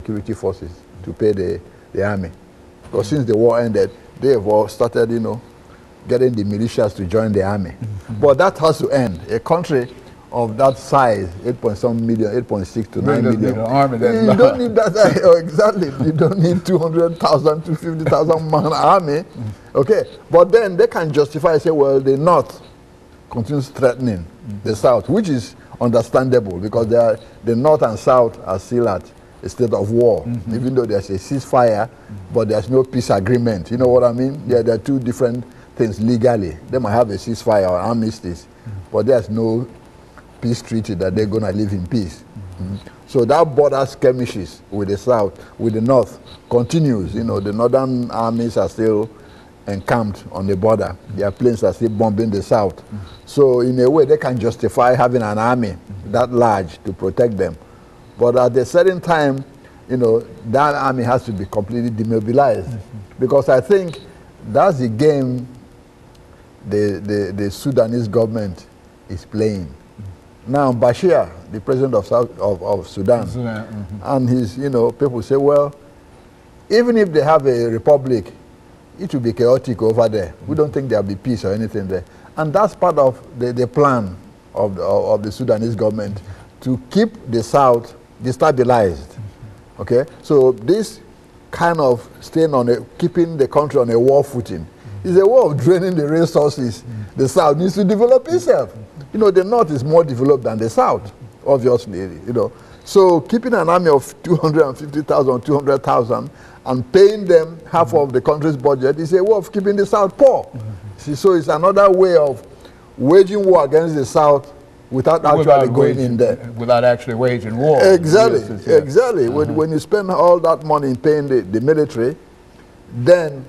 security forces to pay the army. Because since the war ended, they have all started, you know, getting the militias to join the army. But that has to end. A country of that size, 8.6 to 9 million. Army you don't need that. Exactly. You don't need 200,000 to 50,000 man army. Okay. But then they can justify, say, well, the North continues threatening the South, which is understandable because the North and South are still at a state of war, even though there's a ceasefire, but there's no peace agreement. You know what I mean? Yeah, there are two different things legally. They might have a ceasefire or armistice, but there's no peace treaty that they're going to live in peace. So that border skirmishes with the South, with the North, continues. You know, the Northern armies are still encamped on the border. Their planes are still bombing the South. So in a way, they can justify having an army that large to protect them. But at a certain time, you know, that army has to be completely demobilized. Because I think that's the game the Sudanese government is playing. Now, Bashir, the president of Sudan, and his, you know, people say, well, even if they have a republic, it will be chaotic over there. We don't think there'll be peace or anything there. And that's part of the plan of the Sudanese government to keep the South destabilized. Okay? So this kind of keeping the country on a war footing is a way of draining the resources. The South needs to develop itself. You know, the North is more developed than the South, obviously, you know. So keeping an army of 250,000, 200,000 and paying them half of the country's budget is a way of keeping the South poor. See, so it's another way of waging war against the South without actually going in there. Without actually waging war. Exactly, exactly. When you spend all that money in paying the military, then